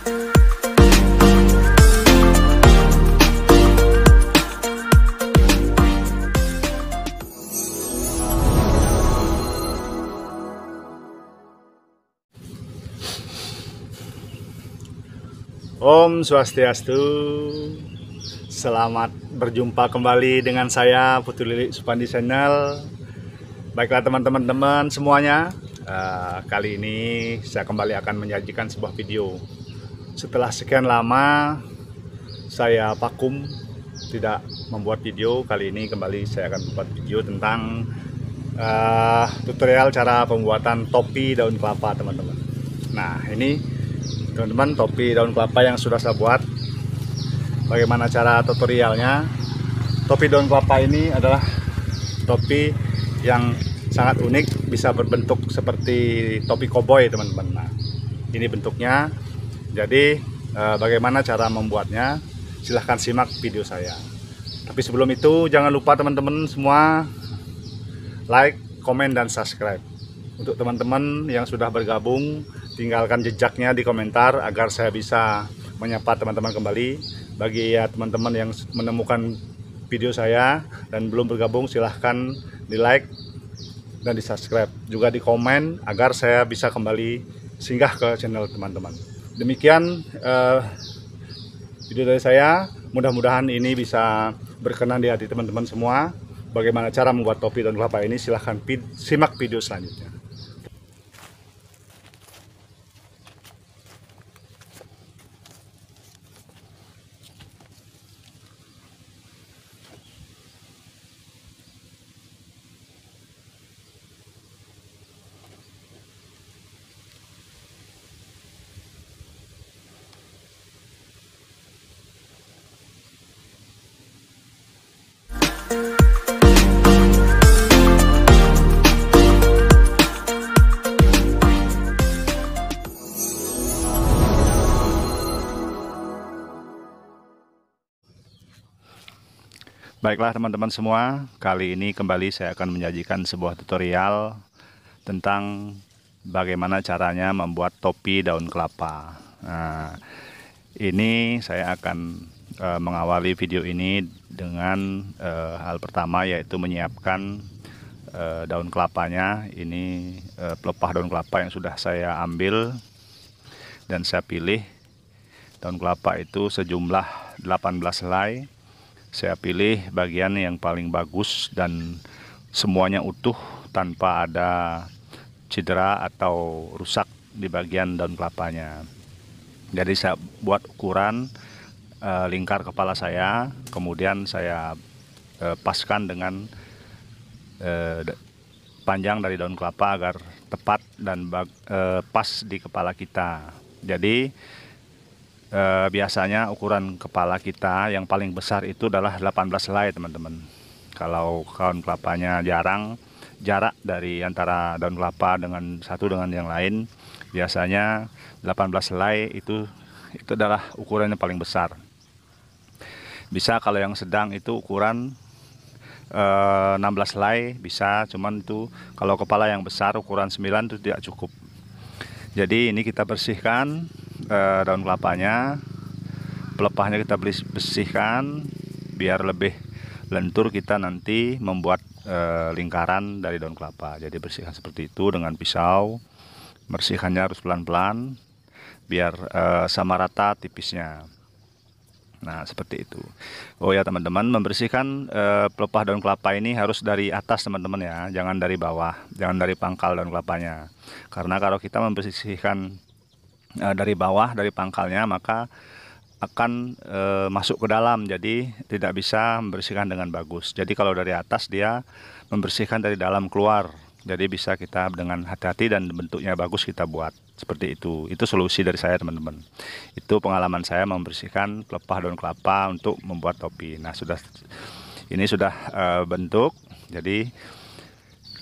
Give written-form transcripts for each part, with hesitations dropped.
Om Swastiastu. Selamat berjumpa kembali dengan saya Putu Lilik Supandi Channel. Baiklah teman-teman semuanya, kali ini saya kembali akan menyajikan sebuah video. Setelah sekian lama saya vakum tidak membuat video, kali ini kembali saya akan membuat video tentang tutorial cara pembuatan topi daun kelapa teman-teman. Nah ini teman-teman topi daun kelapa yang sudah saya buat. Bagaimana cara tutorialnya? Topi daun kelapa ini adalah topi yang sangat unik, bisa berbentuk seperti topi koboi teman-teman. Nah ini bentuknya. Jadi bagaimana cara membuatnya? Silahkan simak video saya. Tapi sebelum itu jangan lupa teman-teman semua like, komen, dan subscribe. Untuk teman-teman yang sudah bergabung, tinggalkan jejaknya di komentar agar saya bisa menyapa teman-teman kembali. Bagi ya teman-teman yang menemukan video saya dan belum bergabung, silahkan di like dan di subscribe, juga di komen agar saya bisa kembali singgah ke channel teman-teman. Demikian video dari saya, mudah-mudahan ini bisa berkenan di hati teman-teman semua. Bagaimana cara membuat topi daun kelapa ini, silahkan simak video selanjutnya. Baiklah teman-teman semua, kali ini kembali saya akan menyajikan sebuah tutorial tentang bagaimana caranya membuat topi daun kelapa. Nah, ini saya akan mengawali video ini dengan hal pertama, yaitu menyiapkan daun kelapanya. Ini pelepah daun kelapa yang sudah saya ambil dan saya pilih. Daun kelapa itu sejumlah 18 helai. Saya pilih bagian yang paling bagus dan semuanya utuh tanpa ada cedera atau rusak di bagian daun kelapanya. Jadi saya buat ukuran lingkar kepala saya, kemudian saya paskan dengan panjang dari daun kelapa agar tepat dan pas di kepala kita. Jadi biasanya ukuran kepala kita yang paling besar itu adalah 18 helai teman-teman. Kalau daun kelapanya jarang, jarak dari antara daun kelapa dengan satu dengan yang lain biasanya 18 helai itu adalah ukuran yang paling besar. Bisa kalau yang sedang itu ukuran 16 helai bisa, cuman itu kalau kepala yang besar ukuran 9 itu tidak cukup. Jadi ini kita bersihkan daun kelapanya, pelepahnya kita bersihkan biar lebih lentur kita nanti membuat lingkaran dari daun kelapa. Jadi bersihkan seperti itu dengan pisau. Bersihkannya harus pelan-pelan biar sama rata tipisnya. Nah seperti itu. Oh ya teman-teman, membersihkan pelepah daun kelapa ini harus dari atas teman-teman ya, jangan dari bawah, jangan dari pangkal daun kelapanya. Karena kalau kita membersihkan dari bawah, dari pangkalnya, maka akan masuk ke dalam, jadi tidak bisa membersihkan dengan bagus. Jadi kalau dari atas dia membersihkan dari dalam keluar, jadi bisa kita dengan hati-hati dan bentuknya bagus kita buat seperti itu. Itu solusi dari saya teman-teman. Itu pengalaman saya membersihkan pelepah daun kelapa untuk membuat topi. Nah ini sudah bentuk, jadi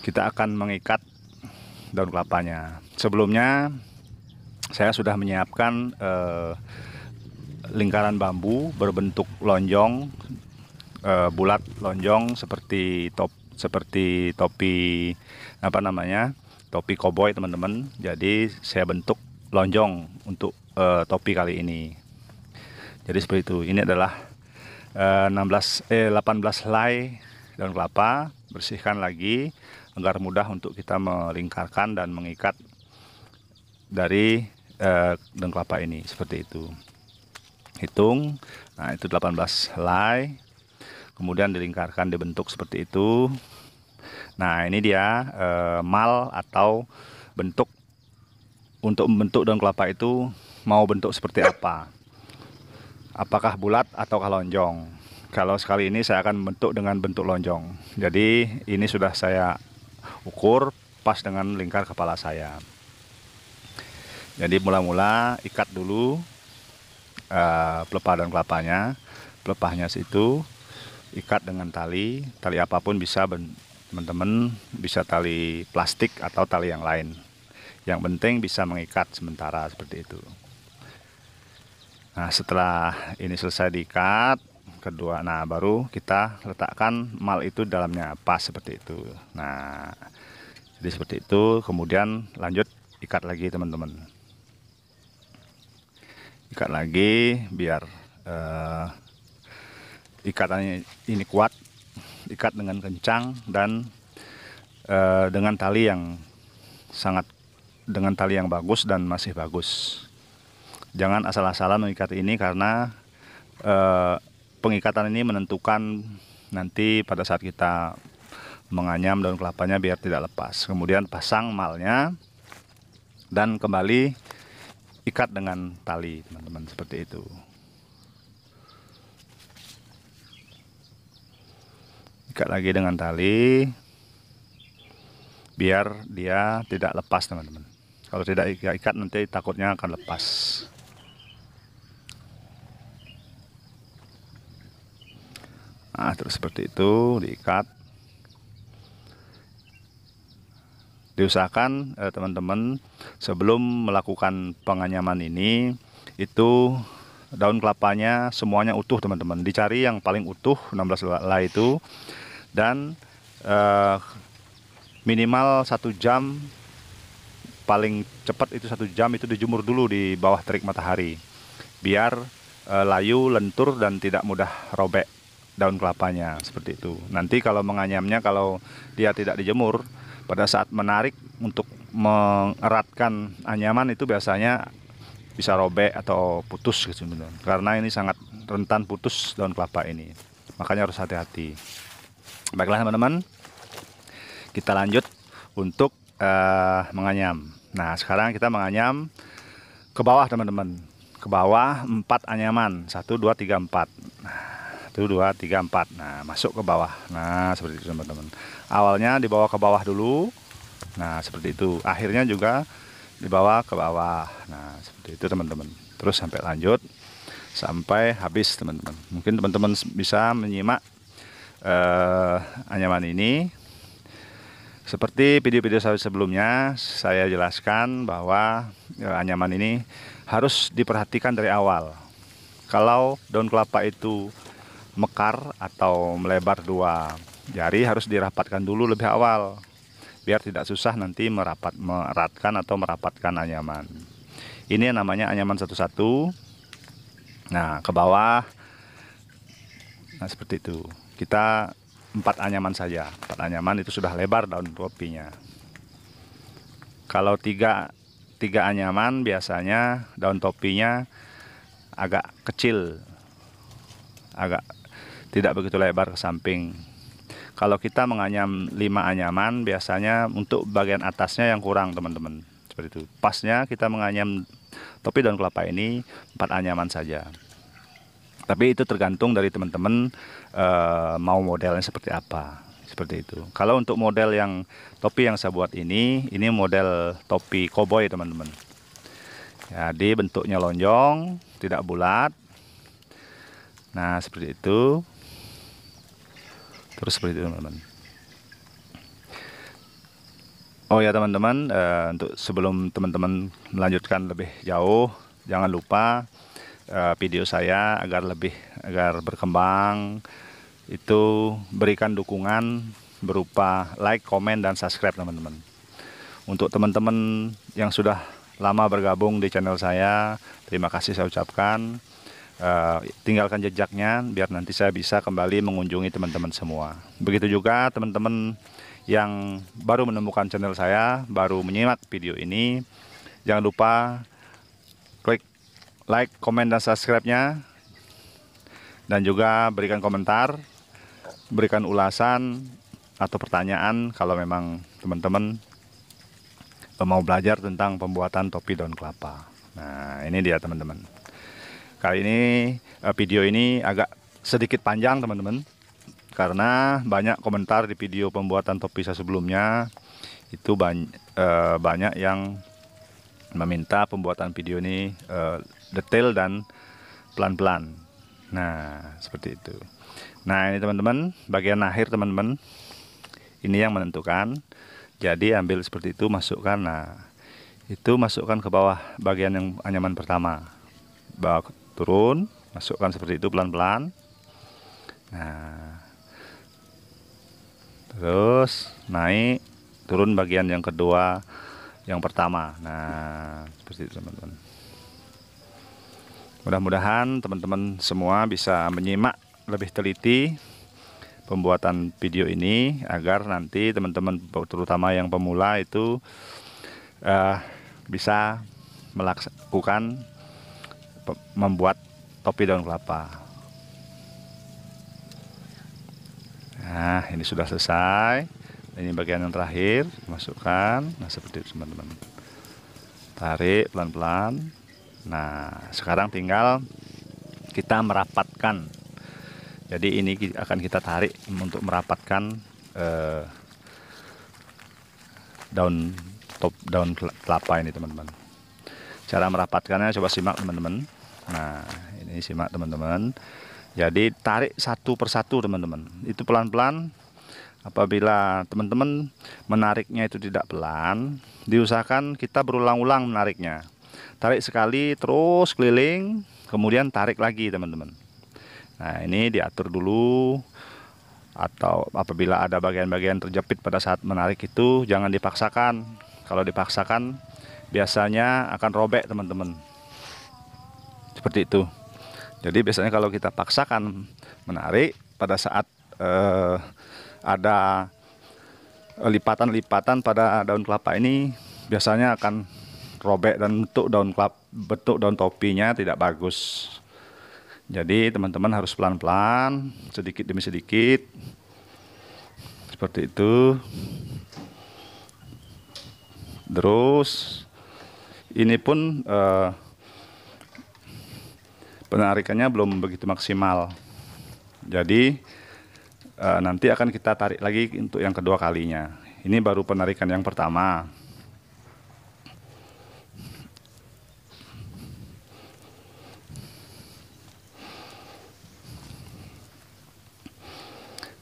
kita akan mengikat daun kelapanya. Sebelumnya saya sudah menyiapkan lingkaran bambu berbentuk lonjong, bulat lonjong seperti topi topi koboi teman-teman. Jadi saya bentuk lonjong untuk topi kali ini. Jadi seperti itu. Ini adalah 18 helai daun kelapa. Bersihkan lagi agar mudah untuk kita melingkarkan dan mengikat dari daun kelapa ini, seperti itu. Hitung. Nah, itu 18 helai. Kemudian dilingkarkan, dibentuk seperti itu. Nah, ini dia mal atau bentuk. Untuk membentuk daun kelapa itu mau bentuk seperti apa? Apakah bulat atau lonjong? Kalau sekali ini saya akan membentuk dengan bentuk lonjong. Jadi ini sudah saya ukur pas dengan lingkar kepala saya. Jadi mula-mula ikat dulu pelepah daun kelapanya. Pelepahnya situ ikat dengan tali apapun bisa, teman-teman, bisa tali plastik atau tali yang lain. Yang penting bisa mengikat sementara, seperti itu. Nah, setelah ini selesai diikat, kedua, nah baru kita letakkan mal itu dalamnya pas seperti itu. Nah, jadi seperti itu. Kemudian lanjut ikat lagi, teman-teman. Ikat lagi biar ikatannya ini kuat. Ikat dengan kencang dan dengan tali yang bagus dan masih bagus. Jangan asal-asalan mengikat ini, karena pengikatan ini menentukan nanti pada saat kita menganyam daun kelapanya biar tidak lepas. Kemudian pasang malnya dan kembali ikat dengan tali, teman-teman, seperti itu. Ikat lagi dengan tali biar dia tidak lepas, teman-teman. Kalau tidak ikat nanti takutnya akan lepas. Nah, terus seperti itu diikat. Diusahakan teman-teman sebelum melakukan penganyaman ini itu daun kelapanya semuanya utuh, teman-teman. Dicari yang paling utuh 16 helai itu, dan minimal 1 jam, paling cepat itu 1 jam itu dijemur dulu di bawah terik matahari biar layu, lentur, dan tidak mudah robek daun kelapanya, seperti itu. Nanti kalau menganyamnya, kalau dia tidak dijemur, pada saat menarik untuk mengeratkan anyaman itu biasanya bisa robek atau putus gitu, karena ini sangat rentan putus daun kelapa ini, makanya harus hati-hati. Baiklah, teman-teman, kita lanjut untuk menganyam. Nah, sekarang kita menganyam ke bawah, teman-teman. Ke bawah 4 anyaman, 1, 2, 3, 4. 1, 2, 3, 4. Nah, masuk ke bawah. Nah, seperti itu, teman-teman. Awalnya dibawa ke bawah dulu. Nah, seperti itu. Akhirnya juga dibawa ke bawah. Nah, seperti itu, teman-teman. Terus sampai lanjut sampai habis, teman-teman. Mungkin teman-teman bisa menyimak anyaman ini. Seperti video-video saya sebelumnya, saya jelaskan bahwa anyaman ini harus diperhatikan dari awal. Kalau daun kelapa itu mekar atau melebar 2 jari, harus dirapatkan dulu lebih awal biar tidak susah nanti meratkan atau merapatkan anyaman. Ini namanya anyaman satu-satu. Nah, ke bawah. Nah, seperti itu. Kita 4 anyaman saja. 4 anyaman itu sudah lebar daun topinya. Kalau 3 anyaman biasanya daun topinya agak kecil, agak tidak begitu lebar ke samping. Kalau kita menganyam 5 anyaman, biasanya untuk bagian atasnya yang kurang, teman-teman. Seperti itu. Pasnya kita menganyam topi daun kelapa ini 4 anyaman saja. Tapi itu tergantung dari teman-teman mau modelnya seperti apa. Seperti itu. Kalau untuk model yang topi yang saya buat ini model topi koboi, teman-teman. Jadi bentuknya lonjong, tidak bulat. Nah, seperti itu. Terus seperti itu, teman-teman. Oh ya, teman-teman, untuk sebelum teman-teman melanjutkan lebih jauh, jangan lupa video saya agar berkembang itu berikan dukungan berupa like, komen, dan subscribe, teman-teman. Untuk teman-teman yang sudah lama bergabung di channel saya, terima kasih saya ucapkan. Tinggalkan jejaknya biar nanti saya bisa kembali mengunjungi teman-teman semua. Begitu juga teman-teman yang baru menemukan channel saya, baru menyimak video ini, jangan lupa klik like, komen, dan subscribe-nya, dan juga berikan komentar, berikan ulasan atau pertanyaan kalau memang teman-teman mau belajar tentang pembuatan topi daun kelapa. Nah, ini dia teman-teman. Kali ini video ini agak sedikit panjang teman-teman, karena banyak komentar di video pembuatan topi saya sebelumnya. Itu banyak yang meminta pembuatan video ini detail dan pelan-pelan. Nah, seperti itu. Nah, ini teman-teman, bagian akhir teman-teman, ini yang menentukan. Jadi ambil seperti itu, masukkan. Nah, itu masukkan ke bawah bagian yang anyaman pertama, bawa turun, masukkan seperti itu pelan-pelan. Nah, terus naik, turun bagian yang kedua, yang pertama. Nah, seperti itu teman-teman. Mudah-mudahan teman-teman semua bisa menyimak lebih teliti pembuatan video ini, agar nanti teman-teman terutama yang pemula itu bisa melakukan membuat topi daun kelapa. Nah, ini sudah selesai. Ini bagian yang terakhir, masukkan. Nah, seperti itu teman-teman. Tarik pelan-pelan. Nah, sekarang tinggal kita merapatkan. Jadi ini akan kita tarik untuk merapatkan daun kelapa ini teman-teman. Cara merapatkannya coba simak teman-teman. Nah, ini simak teman-teman. Jadi tarik satu persatu teman-teman. Itu pelan-pelan. Apabila teman-teman menariknya itu tidak pelan, diusahakan kita berulang-ulang menariknya. Tarik sekali terus keliling, kemudian tarik lagi teman-teman. Nah, ini diatur dulu. Atau apabila ada bagian-bagian terjepit pada saat menarik itu, jangan dipaksakan. Kalau dipaksakan biasanya akan robek teman-teman, seperti itu. Jadi biasanya kalau kita paksakan menarik pada saat ada lipatan-lipatan pada daun kelapa ini, biasanya akan robek dan bentuk daun topinya tidak bagus. Jadi teman-teman harus pelan-pelan, sedikit demi sedikit, seperti itu. Terus ini pun penarikannya belum begitu maksimal. Jadi nanti akan kita tarik lagi untuk yang kedua kalinya. Ini baru penarikan yang pertama.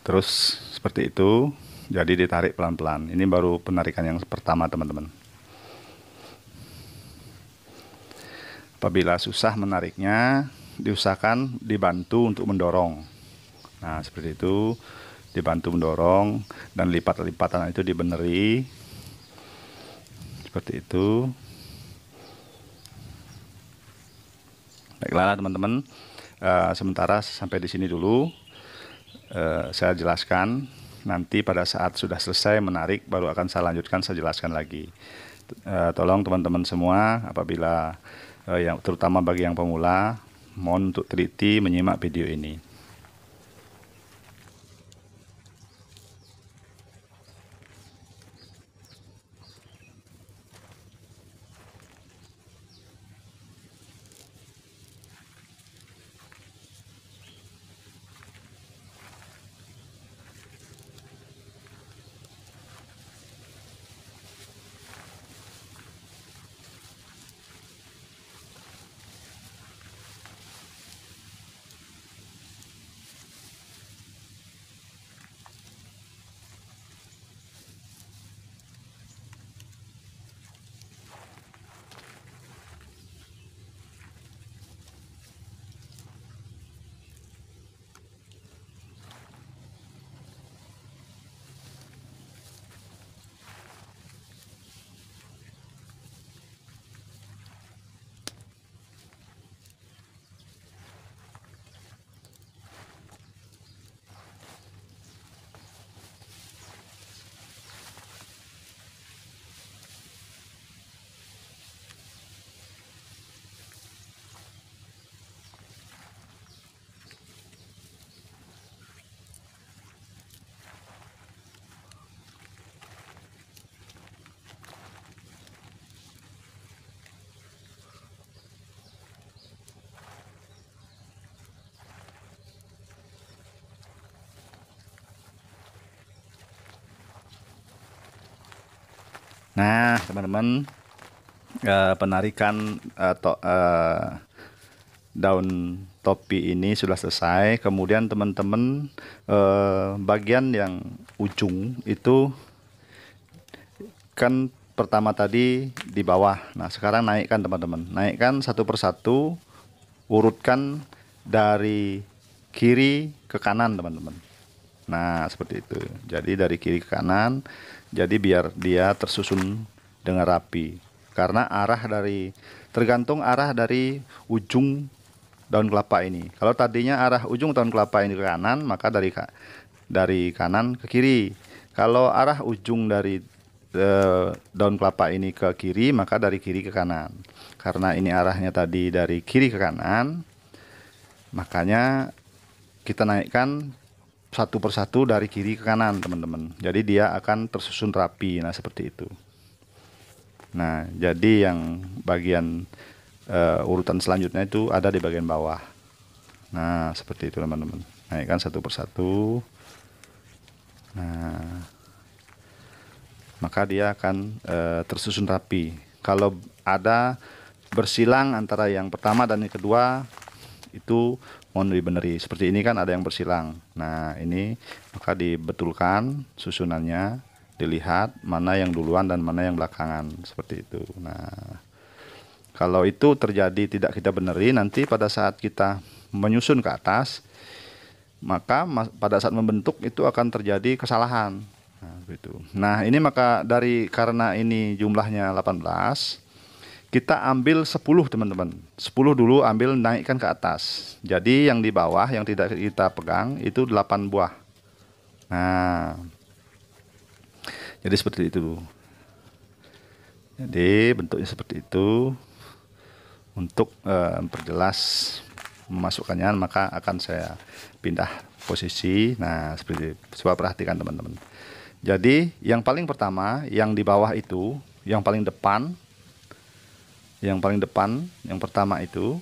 Terus seperti itu. Jadi ditarik pelan-pelan. Ini baru penarikan yang pertama teman-teman. Apabila susah menariknya, diusahakan dibantu untuk mendorong. Nah, seperti itu, dibantu mendorong, dan lipatan itu dibeneri. Seperti itu. Baiklah teman-teman, sementara sampai di sini dulu. Saya jelaskan. Nanti pada saat sudah selesai menarik, baru akan saya lanjutkan, saya jelaskan lagi. Tolong teman-teman semua, apabila terutama bagi yang pemula, mohon untuk teliti menyimak video ini. Nah, teman-teman, penarikan daun topi ini sudah selesai. Kemudian teman-teman, bagian yang ujung itu kan pertama tadi di bawah. Nah, sekarang naikkan teman-teman, naikkan satu persatu, urutkan dari kiri ke kanan teman-teman. Nah, seperti itu. Jadi dari kiri ke kanan, jadi biar dia tersusun dengan rapi. Karena tergantung arah dari ujung daun kelapa ini. Kalau tadinya arah ujung daun kelapa ini ke kanan, maka dari kanan ke kiri. Kalau arah ujung dari daun kelapa ini ke kiri, maka dari kiri ke kanan. Karena ini arahnya tadi dari kiri ke kanan, makanya kita naikkan satu persatu dari kiri ke kanan teman-teman. Jadi dia akan tersusun rapi. Nah, seperti itu. Nah, jadi yang bagian urutan selanjutnya itu ada di bagian bawah. Nah, seperti itu teman-teman. Naikkan satu persatu. Nah, maka dia akan tersusun rapi. Kalau ada bersilang antara yang pertama dan yang kedua, itu mohon dibeneri. Seperti ini kan ada yang bersilang. Nah, ini maka dibetulkan susunannya, dilihat mana yang duluan dan mana yang belakangan, seperti itu. Nah, kalau itu terjadi tidak kita beneri, nanti pada saat kita menyusun ke atas, maka pada saat membentuk itu akan terjadi kesalahan. Nah, begitu. Nah, ini maka karena ini jumlahnya 18, kita ambil 10 teman-teman. 10 dulu ambil, naikkan ke atas. Jadi yang di bawah yang tidak kita pegang itu 8 buah. Nah, jadi seperti itu. Jadi bentuknya seperti itu. Untuk memperjelas memasukkannya, maka akan saya pindah posisi. Nah, seperti itu. Coba perhatikan teman-teman. Jadi yang paling pertama, yang di bawah itu, yang paling depan, yang pertama itu,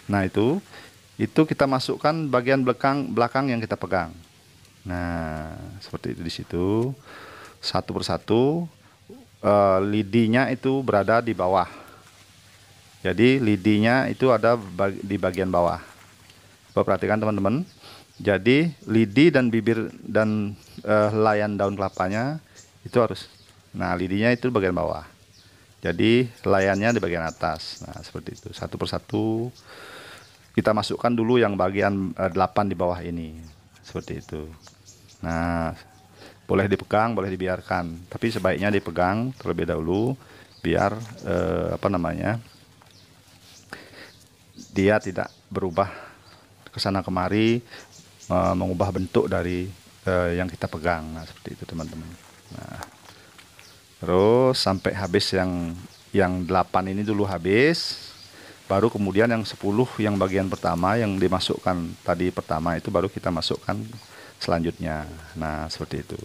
nah itu kita masukkan bagian belakang yang kita pegang. Nah, seperti itu. Di situ satu persatu, lidinya itu berada di bawah. Jadi lidinya itu ada di bagian bawah. Perhatikan teman-teman. Jadi lidi dan bibir dan layan daun kelapanya itu harus, nah lidinya itu bagian bawah. Jadi layannya di bagian atas. Nah, seperti itu. Satu persatu kita masukkan dulu yang bagian 8 di bawah ini. Seperti itu. Nah, boleh dipegang, boleh dibiarkan. Tapi sebaiknya dipegang terlebih dahulu biar dia tidak berubah ke sana kemari, mengubah bentuk dari yang kita pegang. Nah, seperti itu teman-teman. Nah, terus sampai habis yang 8 ini dulu habis, baru kemudian yang 10 yang bagian pertama yang dimasukkan tadi pertama itu baru kita masukkan selanjutnya. Nah, seperti itu.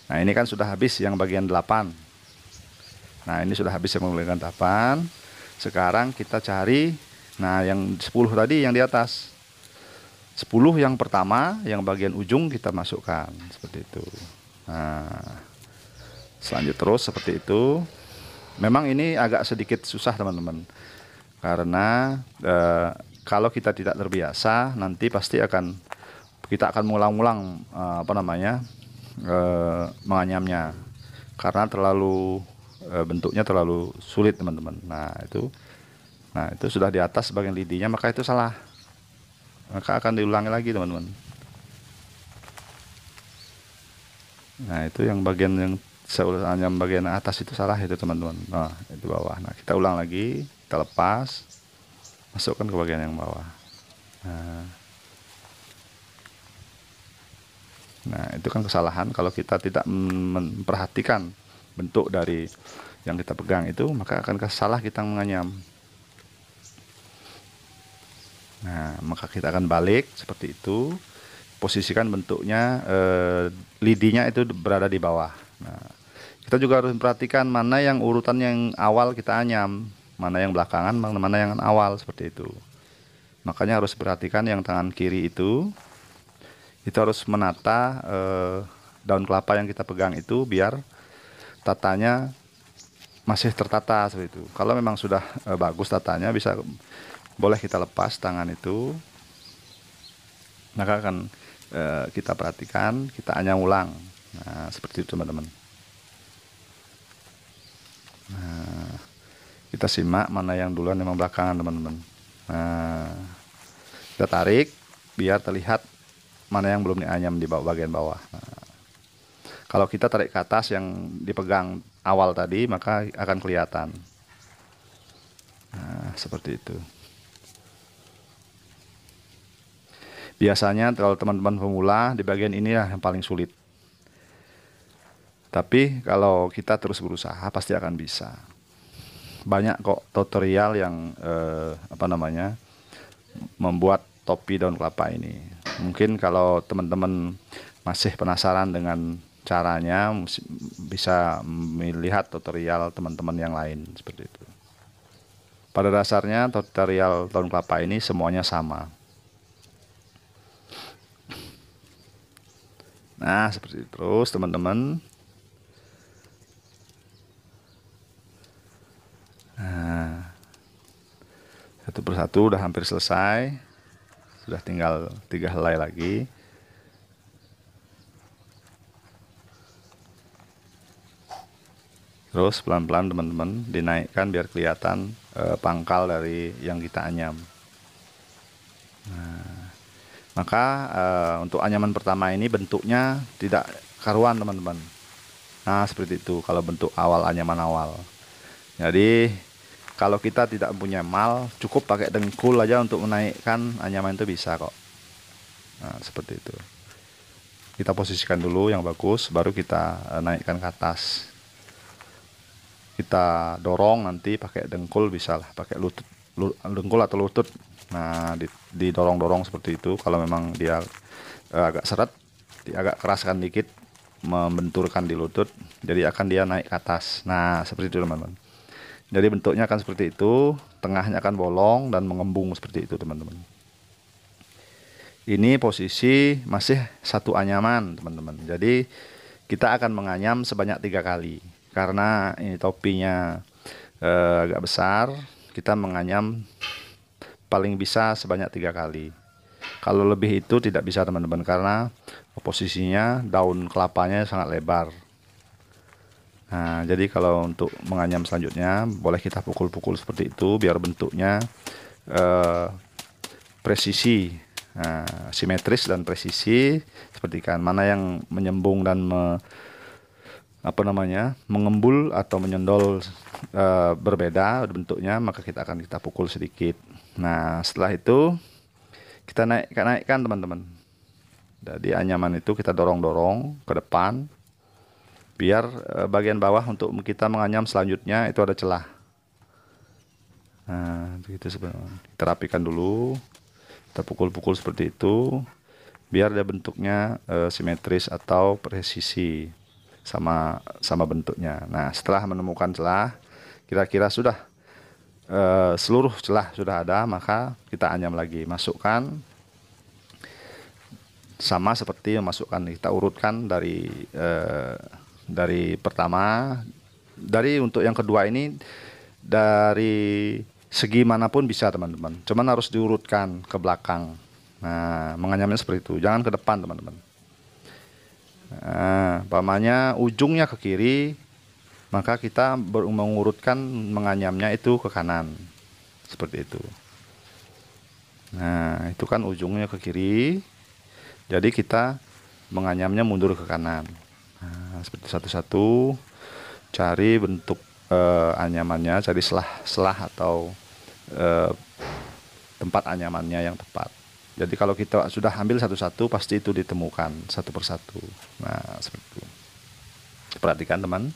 Nah, ini kan sudah habis yang bagian 8. Nah, ini sudah habis yang bagian 8. Sekarang kita cari, nah yang 10 tadi yang di atas. 10 yang pertama, yang bagian ujung kita masukkan seperti itu. Nah, selanjut terus seperti itu. Memang ini agak sedikit susah teman-teman, karena kalau kita tidak terbiasa, nanti pasti kita akan mengulang-ulang menganyamnya, karena bentuknya terlalu sulit teman-teman. Nah itu sudah di atas bagian lidinya, maka itu salah, maka akan diulangi lagi teman-teman. Nah, itu yang bagian atas itu salah itu teman-teman. Nah, itu bawah. Nah, kita ulang lagi, kita lepas, masukkan ke bagian yang bawah. Nah, itu kan kesalahan kalau kita tidak memperhatikan bentuk dari yang kita pegang itu, maka akan salah kita menganyam. Nah, maka kita akan balik seperti itu. Posisikan bentuknya, lidinya itu berada di bawah. Nah, kita juga harus memperhatikan mana yang urutan yang awal kita anyam, mana yang belakangan, mana yang awal, seperti itu. Makanya harus perhatikan yang tangan kiri itu harus menata daun kelapa yang kita pegang itu, biar tatanya masih tertata seperti itu. Kalau memang sudah bagus tatanya, boleh kita lepas tangan itu, maka akan kita perhatikan, kita anyam ulang. Nah, seperti itu teman-teman. Nah, kita simak mana yang duluan, memang belakangan teman-teman. Nah, kita tarik biar terlihat mana yang belum dianyam di bagian bawah. Nah, kalau kita tarik ke atas yang dipegang awal tadi, maka akan kelihatan. Nah, seperti itu. Biasanya kalau teman-teman pemula di bagian inilah yang paling sulit. Tapi kalau kita terus berusaha pasti akan bisa. Banyak kok tutorial yang membuat topi daun kelapa ini. Mungkin kalau teman-teman masih penasaran dengan caranya, bisa melihat tutorial teman-teman yang lain seperti itu. Pada dasarnya tutorial daun kelapa ini semuanya sama. Nah, seperti itu terus teman-teman. Nah, satu persatu udah hampir selesai. Sudah tinggal 3 helai lagi. Terus pelan-pelan teman-teman dinaikkan biar kelihatan pangkal dari yang kita anyam. Nah, maka untuk anyaman pertama ini bentuknya tidak karuan teman-teman. Nah, seperti itu kalau bentuk awal, anyaman awal. Jadi kalau kita tidak punya mal, cukup pakai dengkul aja untuk menaikkan anyaman itu bisa kok. Nah, seperti itu. Kita posisikan dulu yang bagus, baru kita naikkan ke atas. Kita dorong nanti pakai dengkul, bisa lah pakai lutut, dengkul atau lutut. Nah, didorong-dorong seperti itu. Kalau memang dia agak seret, agak keraskan dikit, membenturkan di lutut, jadi akan dia naik ke atas. Nah, seperti itu teman-teman. Jadi bentuknya akan seperti itu, tengahnya akan bolong dan mengembung seperti itu teman-teman. Ini posisi masih satu anyaman teman-teman. Jadi kita akan menganyam sebanyak 3 kali. Karena ini topinya agak besar, kita menganyam paling bisa sebanyak 3 kali. Kalau lebih itu tidak bisa teman-teman, karena posisinya daun kelapanya sangat lebar. Nah, jadi kalau untuk menganyam selanjutnya boleh kita pukul-pukul seperti itu biar bentuknya presisi, simetris dan presisi, seperti kan mana yang menyembung dan mengembul atau menyendol berbeda bentuknya, maka kita akan pukul sedikit. Nah, setelah itu kita naikkan teman-teman. Jadi anyaman itu kita dorong-dorong ke depan biar bagian bawah untuk kita menganyam selanjutnya itu ada celah. Nah, begitu sebenarnya. Kita rapikan dulu, kita pukul-pukul seperti itu biar dia bentuknya simetris atau presisi sama bentuknya. Nah, setelah menemukan celah, kira-kira sudah seluruh celah sudah ada, maka kita anyam lagi, masukkan sama seperti memasukkan, kita urutkan dari pertama, untuk yang kedua ini dari segi manapun bisa teman-teman, cuman harus diurutkan ke belakang. Nah, menganyamnya seperti itu, jangan ke depan teman-teman. Nah, umpamanya ujungnya ke kiri, maka kita mengurutkan menganyamnya itu ke kanan, seperti itu. Nah, itu kan ujungnya ke kiri, jadi kita menganyamnya mundur ke kanan. Nah, seperti satu-satu cari bentuk anyamannya, cari selah atau tempat anyamannya yang tepat. Jadi kalau kita sudah ambil satu-satu, pasti itu ditemukan satu persatu. Nah, seperti itu. Perhatikan teman.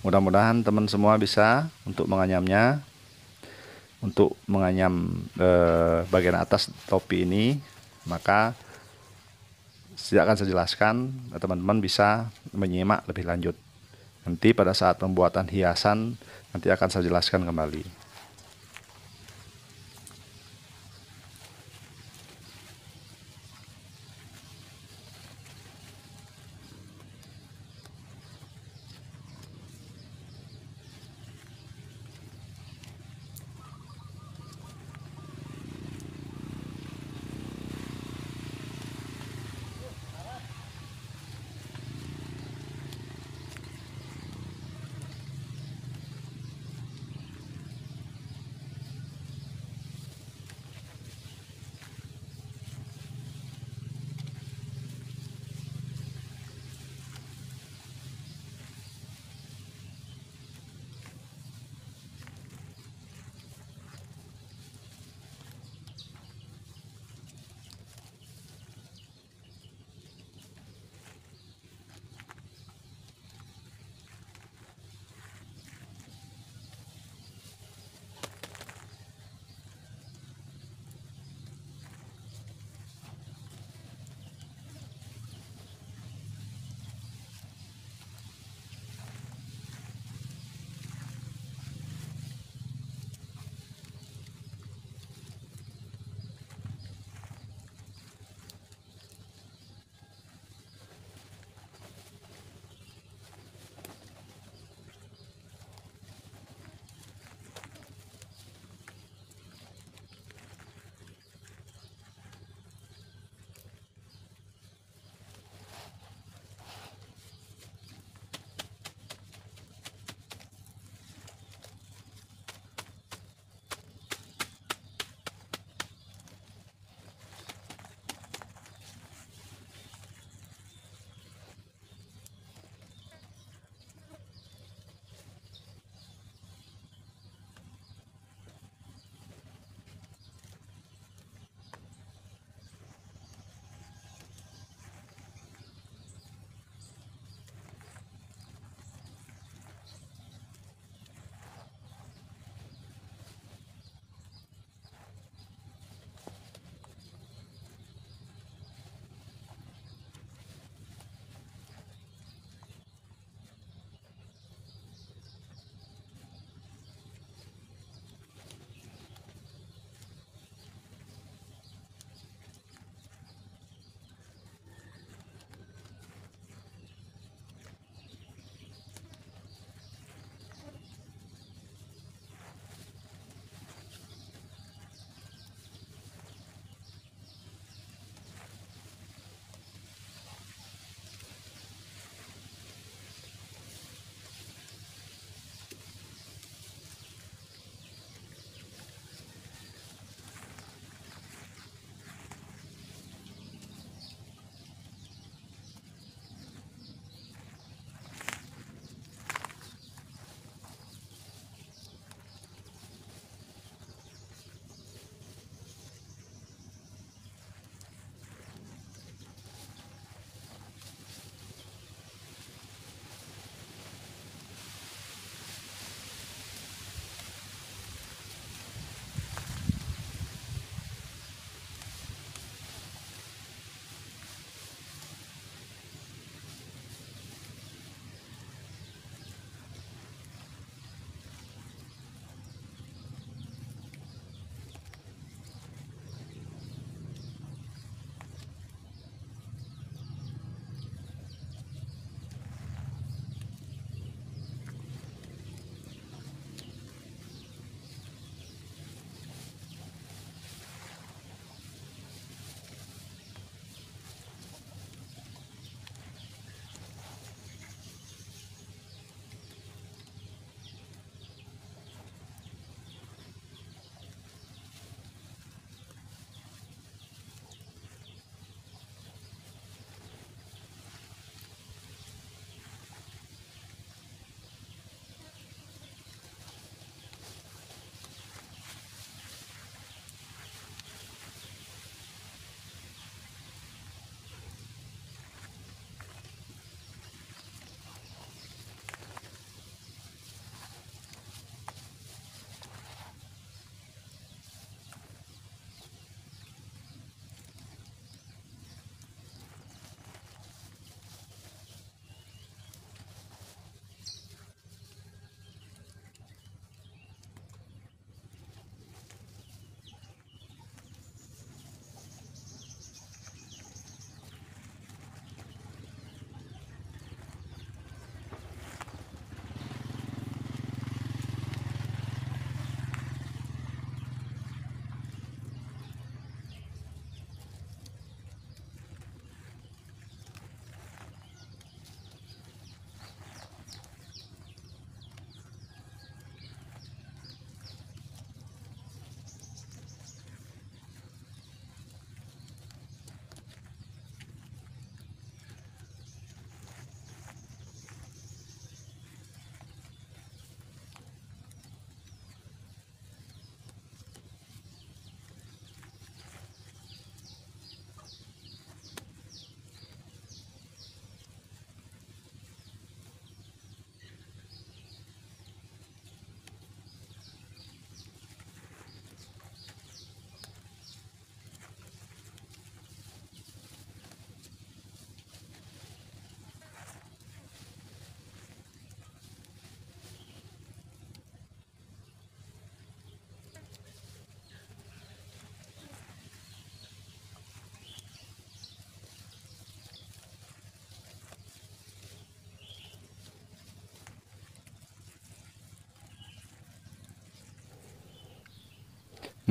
Mudah-mudahan teman semua bisa untuk menganyamnya. Untuk menganyam bagian atas topi ini, maka tidak akan saya jelaskan, teman-teman bisa menyimak lebih lanjut. Nanti pada saat pembuatan hiasan, nanti akan saya jelaskan kembali.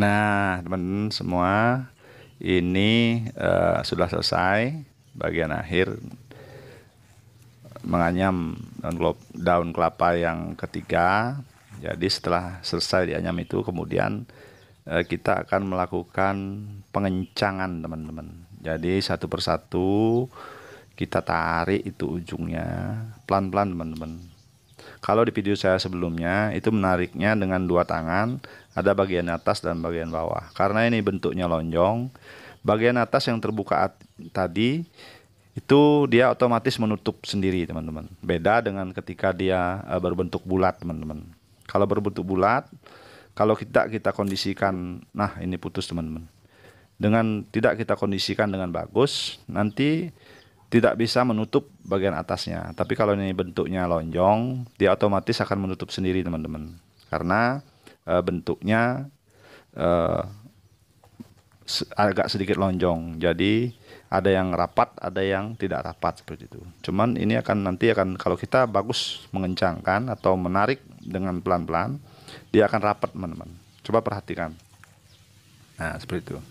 Nah, teman-teman semua, ini sudah selesai bagian akhir menganyam daun kelapa yang ketiga. Jadi setelah selesai dianyam itu, kemudian kita akan melakukan pengencangan, teman-teman. Jadi satu persatu kita tarik itu ujungnya pelan-pelan, teman-teman. Kalau di video saya sebelumnya itu menariknya dengan dua tangan, ada bagian atas dan bagian bawah. Karena ini bentuknya lonjong, bagian atas yang terbuka tadi itu dia otomatis menutup sendiri, teman-teman. Beda dengan ketika dia berbentuk bulat, teman-teman. Kalau berbentuk bulat, kalau kita kondisikan, nah ini putus, teman-teman. Dengan tidak kita kondisikan dengan bagus, nanti tidak bisa menutup bagian atasnya. Tapi kalau ini bentuknya lonjong, dia otomatis akan menutup sendiri, teman-teman. Karena bentuknya agak sedikit lonjong. Jadi ada yang rapat, ada yang tidak rapat seperti itu. Cuman ini nanti akan kalau kita bagus mengencangkan atau menarik dengan pelan-pelan, dia akan rapat, teman-teman. Coba perhatikan. Nah, seperti itu.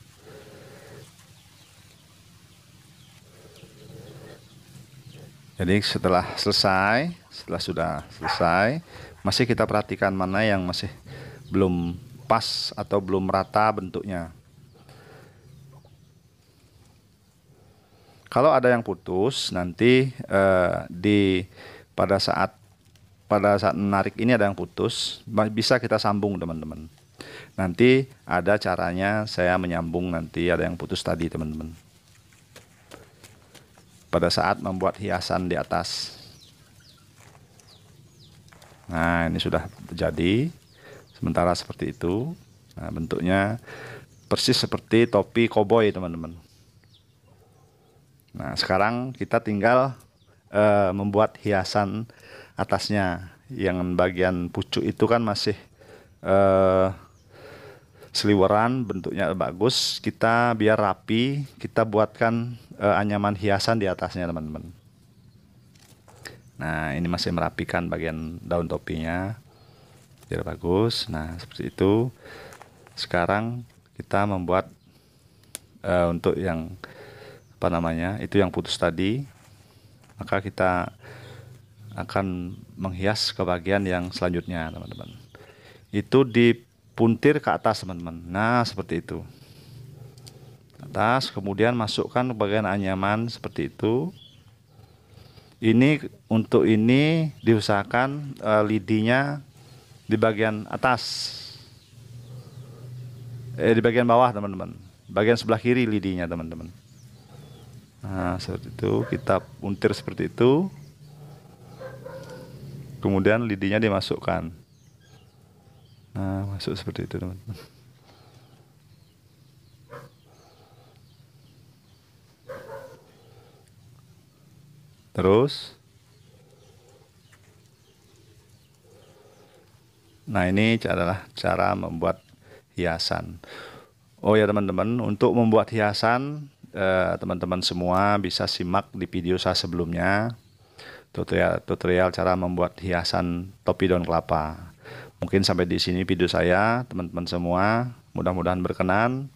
Jadi setelah sudah selesai, masih kita perhatikan mana yang masih belum pas atau belum rata bentuknya. Kalau ada yang putus, nanti pada saat menarik ini ada yang putus, bisa kita sambung, teman-teman. Nanti ada caranya saya menyambung nanti ada yang putus tadi, teman-teman. Pada saat membuat hiasan di atas. Nah, ini sudah jadi sementara seperti itu. Nah, bentuknya persis seperti topi koboi, teman-teman. Nah, sekarang kita tinggal membuat hiasan atasnya. Yang bagian pucuk itu kan masih seliweran, bentuknya bagus. Kita biar rapi, kita buatkan anyaman hiasan di atasnya, teman-teman. Nah, ini masih merapikan bagian daun topinya biar bagus. Nah, seperti itu. Sekarang kita membuat untuk yang itu yang putus tadi. Maka kita akan menghias ke bagian yang selanjutnya, teman-teman. Itu dipuntir ke atas, teman-teman. Nah, seperti itu. Atas, kemudian masukkan ke bagian anyaman seperti itu. Ini untuk ini diusahakan lidinya di bagian atas, di bagian bawah, teman-teman. Bagian sebelah kiri lidinya, teman-teman. Nah, seperti itu kita puntir seperti itu. Kemudian lidinya dimasukkan. Nah, masuk seperti itu, teman-teman. Terus, nah ini adalah cara membuat hiasan. Oh ya, teman-teman, untuk membuat hiasan, teman-teman semua bisa simak di video saya sebelumnya, tutorial cara membuat hiasan topi daun kelapa. Mungkin sampai di sini video saya, teman-teman semua. Mudah-mudahan berkenan.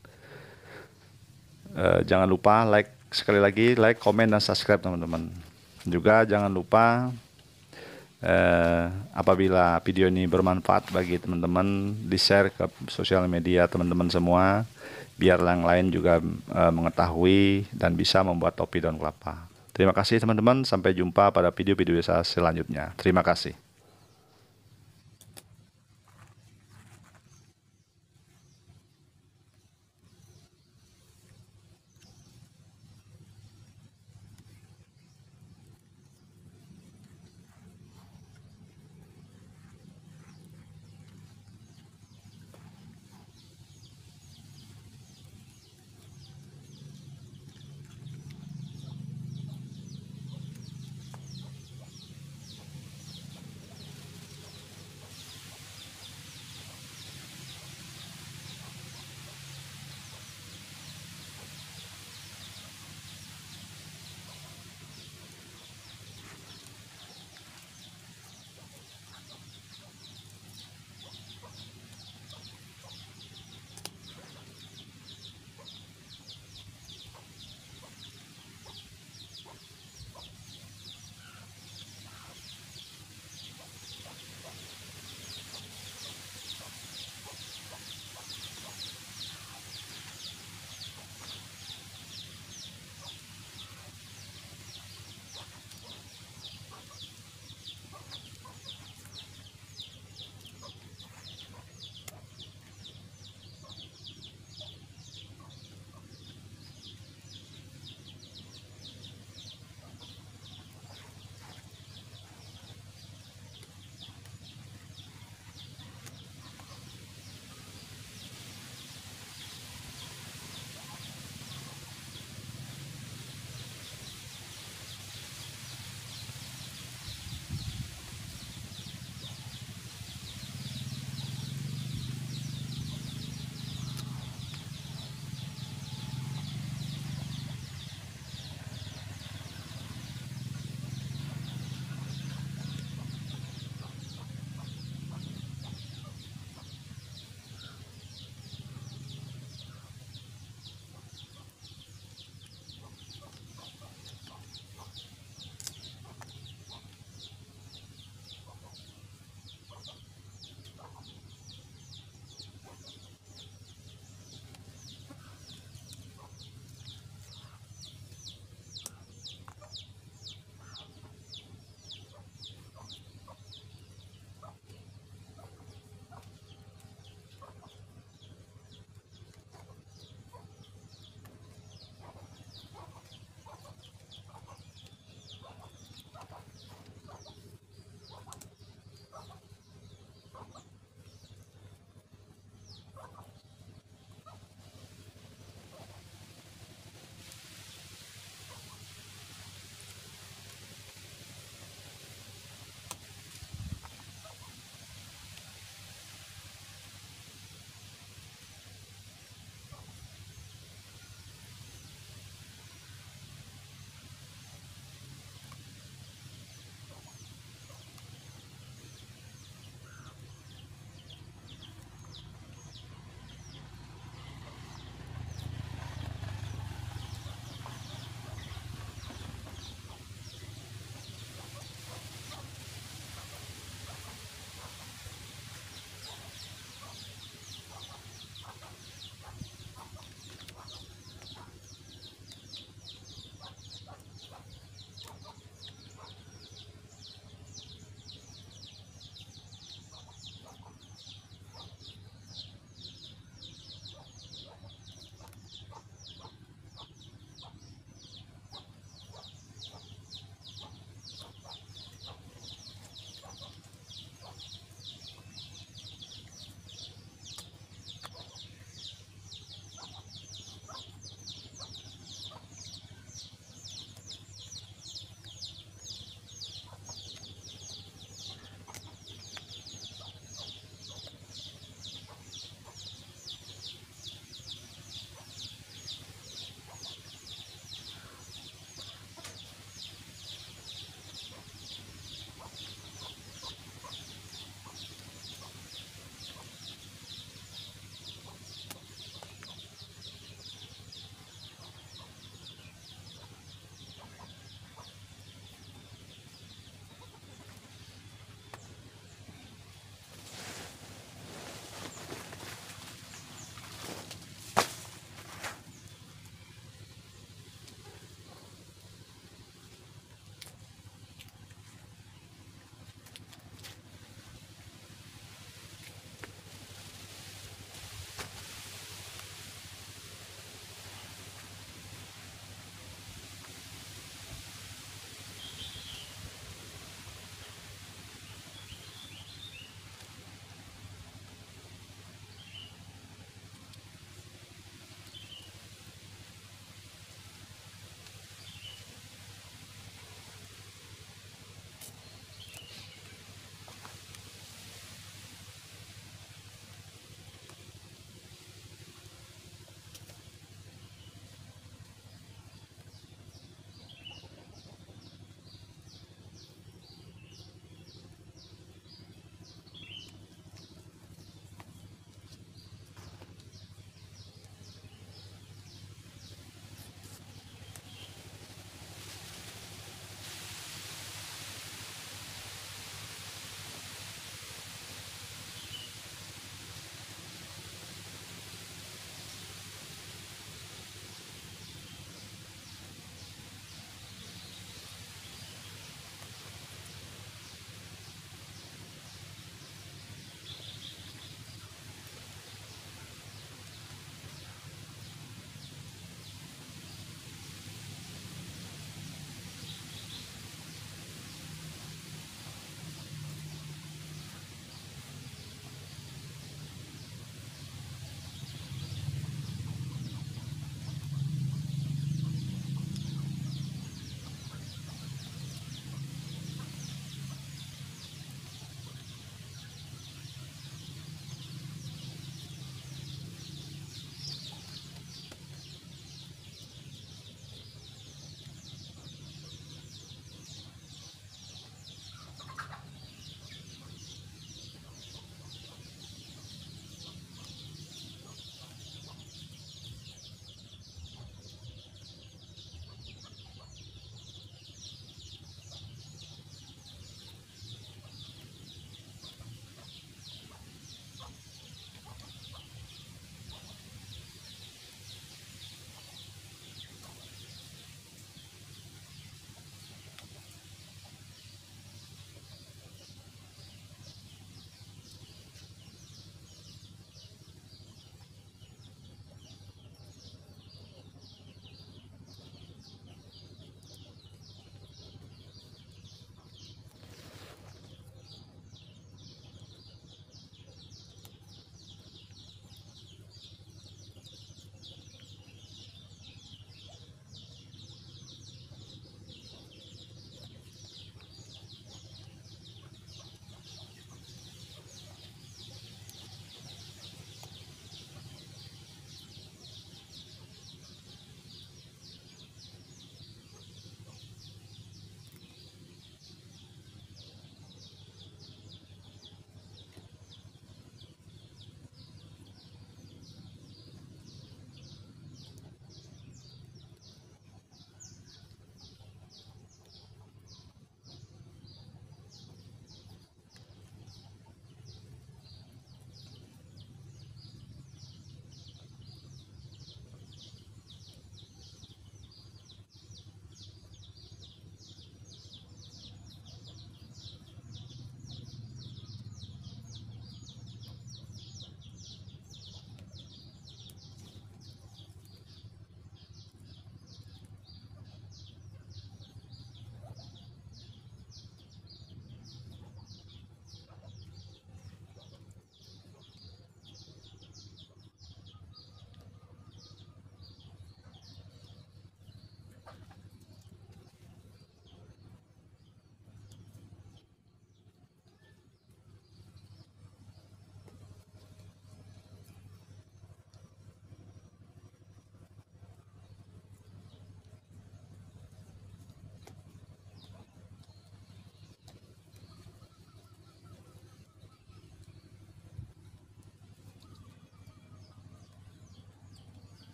Jangan lupa sekali lagi like, komen, dan subscribe, teman-teman. Juga jangan lupa apabila video ini bermanfaat bagi teman-teman, di-share ke sosial media teman-teman semua, biar yang lain juga mengetahui dan bisa membuat topi daun kelapa. Terima kasih, teman-teman. Sampai jumpa pada video-video saya selanjutnya. Terima kasih.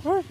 Wih.